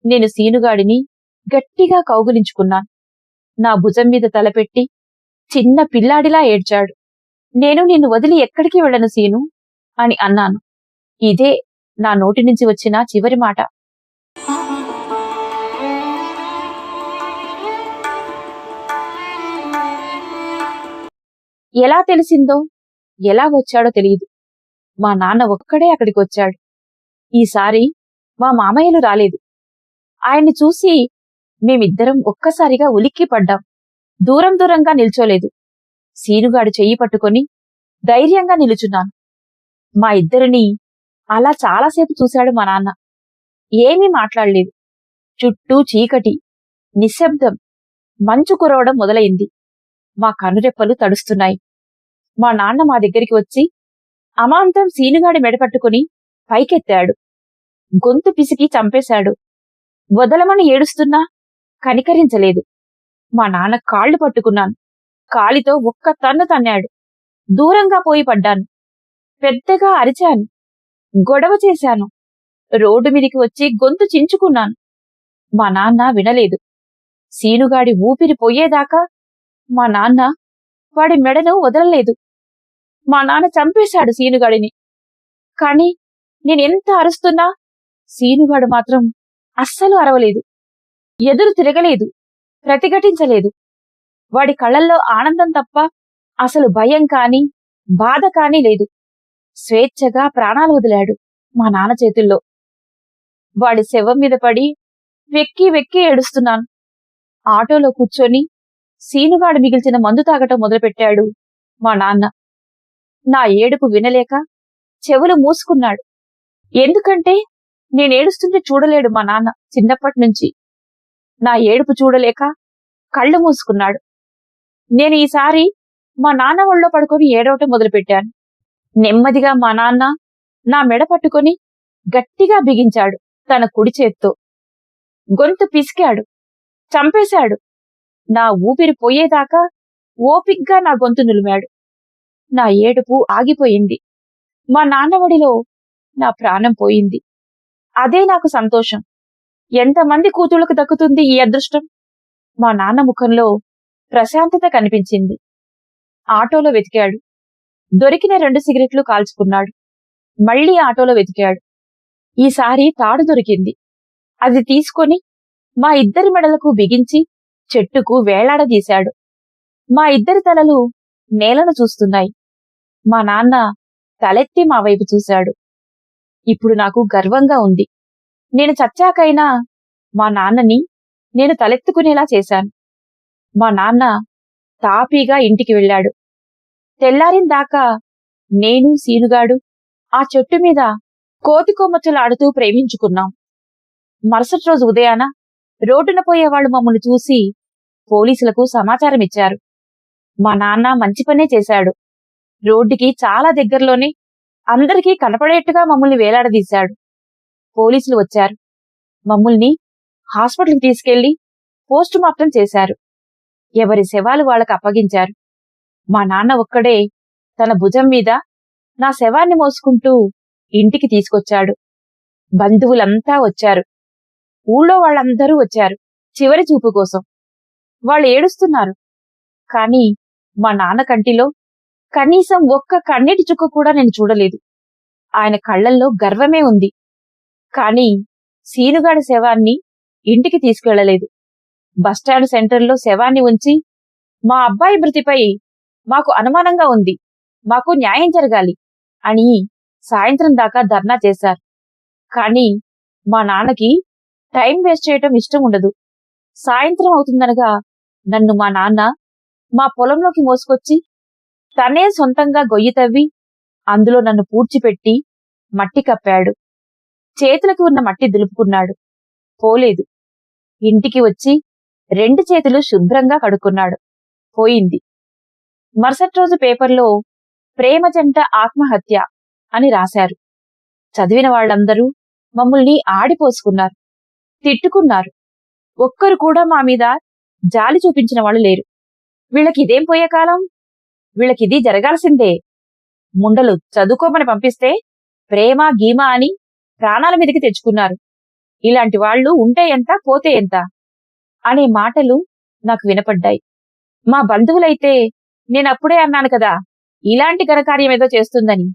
నేను సీనుగాడిని గట్టిగా కౌగిలించుకున్నాను. నా భుజం మీద తలపెట్టి చిన్న పిల్లాడిలా ఏడ్చాడు. నేను నిన్ను వదిలి ఎక్కడికి వెళ్ళను సీను అని అన్నాను. ఇదే నా నోటి నుంచి వచ్చిన చివరి మాట. ఎలా తెలిసిందో, ఎలా వచ్చాడో తెలియదు. మా నాన్న ఒక్కడే అక్కడికి వచ్చాడు. ఈసారి మా మామయ్యలు రాలేదు. ఆయన్ని చూసి మేమిద్దరం ఒక్కసారిగా ఉలిక్కి పడ్డాం. దూరం దూరంగా నిల్చోలేదు. సీనుగాడు చెయ్యి పట్టుకొని ధైర్యంగా నిలుచున్నాను. మా ఇద్దరిని అలా చాలాసేపు చూశాడు మా నాన్న. ఏమీ మాట్లాడలేదు. చుట్టూ చీకటి, నిశ్శబ్దం. మంచు కురవడం మొదలైంది. మా కనురెప్పలు తడుస్తున్నాయి. మా నాన్న మా దగ్గరికి వచ్చి అమాంతం సీనుగాడి మెడపట్టుకుని పైకెత్తాడు. గొంతు పిసికి చంపేశాడు. వదలమని ఏడుస్తున్నా కనికరించలేదు. మా నాన్న కాళ్లు పట్టుకున్నాను. కాలితో ఒక్క తన్ను తన్నాడు. దూరంగా పోయి పడ్డాను. పెద్దగా అరిచాను. గొడవ చేశాను. రోడ్డు మీదికి వచ్చి గొంతు చించుకున్నాను. మా నాన్న వినలేదు. సీనుగాడి ఊపిరి పోయేదాకా మా నాన్న వాడి మెడను వదలలేదు. మా నాన్న చంపేశాడు సీనుగాడిని. కాని నేనెంత అరుస్తున్నా సీనుగాడు మాత్రం అస్సలు అరవలేదు. ఎదురు తిరగలేదు, ప్రతిఘటించలేదు. వాడి కళ్ళల్లో ఆనందం తప్ప అసలు భయం కాని, బాధ కాని లేదు. స్వేచ్ఛగా ప్రాణాలు వదిలాడు మా నాన్న చేతుల్లో. వాడి శవం మీద పడి వెక్కి వెక్కి ఏడుస్తున్నాను. ఆటోలో కూర్చొని సీనుగాడు మిగిల్చిన మందు తాగటం మొదలుపెట్టాడు మా నాన్న. నా ఏడుపు వినలేక చెవులు మూసుకున్నాడు. ఎందుకంటే నేనేడుస్తుంటే చూడలేడు మా నాన్న చిన్నప్పటి నుంచి. నా ఏడుపు చూడలేక కళ్ళు మూసుకున్నాడు. నేను ఈసారి మా నాన్న ఒళ్ళో పడుకొని ఏడవటం మొదలుపెట్టాను. నెమ్మదిగా మా నాన్న నా మెడ పట్టుకొని గట్టిగా బిగించాడు తన కుడి చేత్తో. గొంతు పిసికాడు, చంపేశాడు. నా ఊపిరి పోయేదాకా ఓపిగ్గా నా గొంతు నులిమాడు. నా ఏడుపు ఆగిపోయింది. మా నాన్న ఒడిలో నా ప్రాణం పోయింది. అదే నాకు సంతోషం. ఎంతమంది కూతుళ్లకు దక్కుతుంది ఈ అదృష్టం? మా నాన్న ముఖంలో ప్రశాంతత కనిపించింది. ఆటోలో వెతికాడు. దొరికిన 2 సిగరెట్లు కాల్చుకున్నాడు. మళ్లీ ఆటోలో వెతికాడు. ఈసారి తాడు దొరికింది. అది తీసుకొని మా ఇద్దరి మెడలకు బిగించి చెట్టుకు వేలాడదీశాడు. మా ఇద్దరి తలలు నేలను చూస్తున్నాయి. మా నాన్న తలెత్తి మా వైపు చూశాడు. ఇప్పుడు నాకు గర్వంగా ఉంది. నేను చచ్చాకైనా మా నాన్నని నేను తలెత్తుకునేలా చేశాను. మా నాన్న తాపీగా ఇంటికి వెళ్ళాడు. తెల్లారిందాకా నేను, సీనుగాడు ఆ చెట్టు మీద కోతి కొమ్మచ్చులాడుతూ ప్రేమించుకున్నాం. మరుసటి రోజు ఉదయాన రోడ్డున పోయేవాళ్లు మమ్మల్ని చూసి పోలీసులకు సమాచారం ఇచ్చారు. మా నాన్న మంచి పనే చేశాడు. రోడ్డుకి చాలా దగ్గరలోనే అందరికీ కనపడేట్టుగా మమ్మల్ని వేలాడదీశాడు. పోలీసులు వచ్చారు. మమ్మల్ని హాస్పిటల్కి తీసుకెళ్లి పోస్టుమార్టం చేశారు. ఎవరి శవాలు వాళ్ళకు అప్పగించారు. మా నాన్న ఒక్కడే తన భుజం మీద నా శవాన్ని మోసుకుంటూ ఇంటికి తీసుకొచ్చాడు. బంధువులంతా వచ్చారు. ఊళ్ళో వాళ్ళందరూ వచ్చారు చివరి చూపు కోసం. వాళ్ళు ఏడుస్తున్నారు. కాని మా నాన్న కంటిలో కనీసం ఒక్క కన్నీటి చుక్క కూడా నేను చూడలేదు. ఆయన కళ్లల్లో గర్వమే ఉంది. కాని సీనుగాడి శవాన్ని ఇంటికి తీసుకెళ్లలేదు. బస్టాండ్ సెంటర్లో శవాన్ని ఉంచి, మా అబ్బాయి మృతిపై మాకు అనుమానంగా ఉంది, మాకు న్యాయం జరగాలి అని సాయంత్రం దాకా ధర్నా చేశారు. కాని మా నాన్నకి టైం వేస్ట్ చేయటం ఇష్టం ఉండదు. సాయంత్రం అవుతుందనగా నన్ను మా నాన్న మా పొలంలోకి మోసుకొచ్చి తనే సొంతంగా గొయ్యి తవ్వి అందులో నన్ను పూడ్చిపెట్టి మట్టి కప్పాడు. చేతులకు ఉన్న మట్టి దులుపుకున్నాడు. పోలేదు. ఇంటికి వచ్చి 2 చేతులు శుభ్రంగా కడుక్కున్నాడు. పోయింది. మరుసటి రోజు పేపర్లో ప్రేమ జంట ఆత్మహత్య అని రాశారు. చదివిన వాళ్లందరూ మమ్మల్ని ఆడిపోసుకున్నారు, తిట్టుకున్నారు. ఒక్కరు కూడా మా మీద జాలి చూపించిన వాళ్ళు లేరు. వీళ్ళకిదేం పోయే కాలం, వీళ్ళకిది జరగాల్సిందే. ముండలు చదువుకోమని పంపిస్తే ప్రేమ గీమ అని ప్రాణాల మీదకి తెచ్చుకున్నారు. ఇలాంటి వాళ్ళు ఉంటే ఎంత, పోతే ఎంత అనే మాటలు నాకు వినపడ్డాయి. మా బంధువులైతే నేనప్పుడే అన్నాను కదా ఇలాంటి ఘనకార్యమేదో చేస్తుందని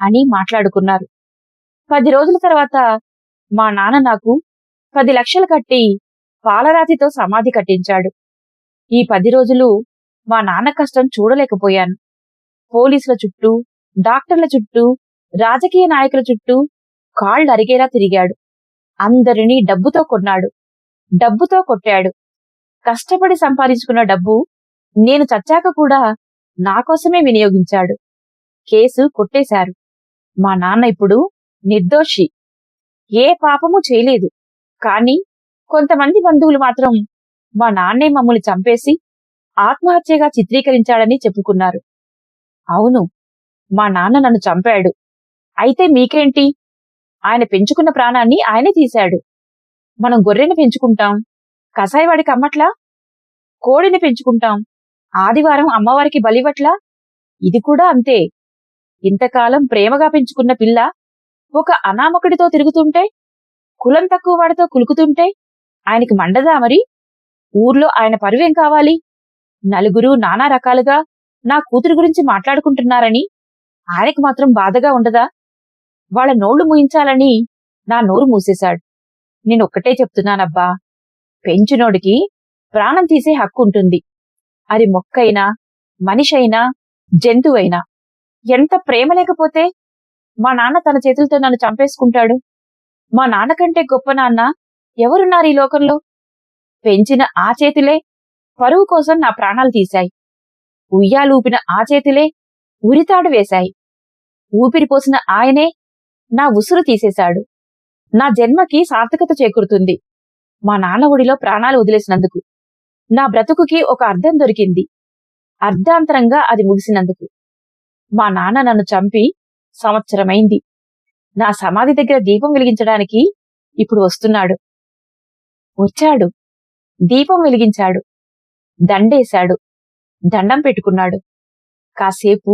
అని మాట్లాడుకున్నారు. 10 రోజుల తర్వాత మా నాన్న నాకు 10 లక్షలు కట్టి పాలరాతితో సమాధి కట్టించాడు. ఈ 10 రోజులు మా నాన్న కష్టం చూడలేకపోయాను. పోలీసుల చుట్టూ, డాక్టర్ల చుట్టూ, రాజకీయ నాయకుల చుట్టూ కాళ్ళు అరిగేలా తిరిగాడు. అందరినీ డబ్బుతో కొన్నాడు, డబ్బుతో కొట్టాడు. కష్టపడి సంపాదించుకున్న డబ్బు నేను చచ్చాక కూడా నాకోసమే వినియోగించాడు. కేసు కొట్టేశారు. మా నాన్న ఇప్పుడు నిర్దోషి, ఏ పాపమూ చేయలేదు. కాని కొంతమంది బంధువులు మాత్రం మా నాన్నే మమ్మల్ని చంపేసి ఆత్మహత్యగా చిత్రీకరించాడని చెప్పుకున్నారు. అవును, మా నాన్న నన్ను చంపాడు. అయితే మీకేంటి? ఆయన పెంచుకున్న ప్రాణాన్ని ఆయనే తీశాడు. మనం గొర్రెని పెంచుకుంటాం, కసాయివాడికి అమ్మట్లా. కోడిని పెంచుకుంటాం, ఆదివారం అమ్మవారికి బలివట్లా. ఇది కూడా అంతే. ఇంతకాలం ప్రేమగా పెంచుకున్న పిల్ల ఒక అనామకుడితో తిరుగుతుంటే, కులం తక్కువ వాడితో కులుకుతుంటే ఆయనకి మండదా మరి? ఊర్లో ఆయన పరువేం కావాలి? నలుగురు నానా రకాలుగా నా కూతురు గురించి మాట్లాడుకుంటున్నారని ఆయనకు మాత్రం బాధగా ఉండదా? వాళ్ళ నోళ్లు మూయించాలని నా నోరు మూసేశాడు. నేనొక్కటే చెప్తున్నానబ్బా, పెంచునోడికి ప్రాణం తీసే హక్కు ఉంటుంది. అది మొక్కైనా, మనిషైనా, జంతువైనా. ఎంత ప్రేమ లేకపోతే మా నాన్న తన చేతులతో నన్ను చంపేసుకుంటాడు? మా నాన్న కంటే గొప్ప నాన్న ఎవరున్నారు ఈ లోకంలో? పెంచిన ఆ చేతులే పరువు కోసం నా ప్రాణాలు తీశాయి. ఉయ్యాలూపిన ఆ చేతులే ఉరితాడు వేశాయి. ఊపిరి పోసిన ఆయనే నా ఉసురు తీసేశాడు. నా జన్మకి సార్థకత చేకూరుతుంది. మా నాన్న ఒడిలో ప్రాణాలు వదిలేసినందుకు. నా బ్రతుకుకి ఒక అర్థం దొరికింది. అర్ధాంతరంగా అది ముగిసినందుకు. మా నాన్న నన్ను చంపి సంవత్సరమైంది. నా సమాధి దగ్గర దీపం వెలిగించడానికి ఇప్పుడు వస్తున్నాడు. వచ్చాడు. దీపం వెలిగించాడు. దండేశాడు. దండం పెట్టుకున్నాడు. కాసేపు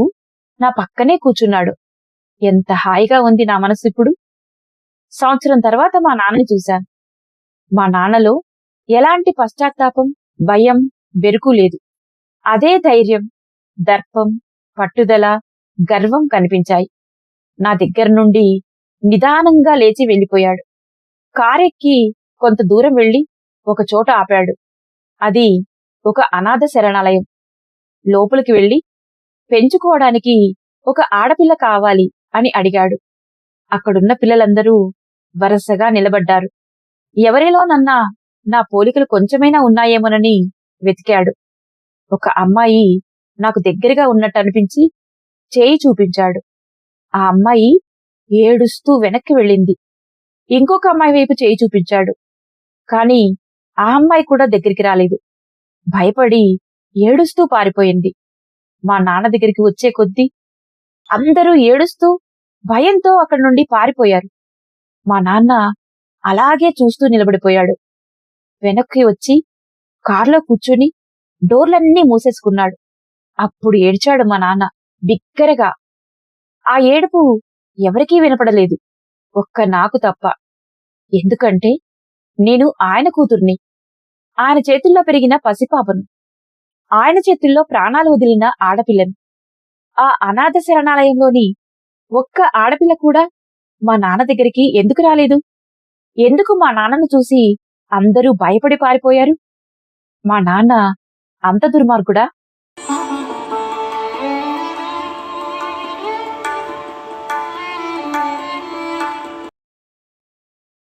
నా పక్కనే కూర్చున్నాడు. ఎంత హాయిగా ఉంది నా మనసు ఇప్పుడు. సంవత్సరం తర్వాత మా నాన్నని చూశాను. మా నాన్నలో ఎలాంటి పశ్చాత్తాపం, భయం, బెరుకు లేదు. అదే ధైర్యం, దర్పం, పట్టుదల, గర్వం కనిపించాయి. నా దగ్గర నుండి నిదానంగా లేచి వెళ్ళిపోయాడు. కారెక్కి కొంత దూరం వెళ్లి ఒక చోట ఆపాడు. అది ఒక అనాథ శరణాలయం. లోపలికి వెళ్లి పెంచుకోవడానికి ఒక ఆడపిల్ల కావాలి అని అడిగాడు. అక్కడున్న పిల్లలందరూ వరసగా నిలబడ్డారు. ఎవరిలోనన్నా నా పోలికలు కొంచెమైనా ఉన్నాయేమోనని వెతికాడు. ఒక అమ్మాయి నాకు దగ్గరగా ఉన్నట్టు అనిపించి చేయి చూపించాడు. ఆ అమ్మాయి ఏడుస్తూ వెనక్కి వెళ్ళింది. ఇంకొక అమ్మాయి వైపు చేయి చూపించాడు. కాని ఆ అమ్మాయి కూడా దగ్గరికి రాలేదు. భయపడి ఏడుస్తూ పారిపోయింది. మా నాన్న దగ్గరికి వచ్చే కొద్దీ అందరూ ఏడుస్తూ భయంతో అక్కడి నుండి పారిపోయారు. మా నాన్న అలాగే చూస్తూ నిలబడిపోయాడు. వెనక్కి వచ్చి కారులో కూర్చుని డోర్లన్నీ మూసేసుకున్నాడు. అప్పుడు ఏడ్చాడు మా నాన్న బిగ్గరగా. ఆ ఏడుపు ఎవరికీ వినపడలేదు, ఒక్క నాకు తప్ప. ఎందుకంటే నేను ఆయన కూతుర్ని, ఆయన చేతుల్లో పెరిగిన పసిపాపను, ఆయన చేతుల్లో ప్రాణాలు వదిలిన ఆడపిల్లను. ఆ అనాథ శరణాలయంలోని ఒక్క ఆడపిల్ల కూడా మా నాన్న దగ్గరికి ఎందుకు రాలేదు? ఎందుకు మా నాన్నను చూసి అందరూ భయపడి పారిపోయారు? మా నాన్న అంత దుర్మార్గుడా?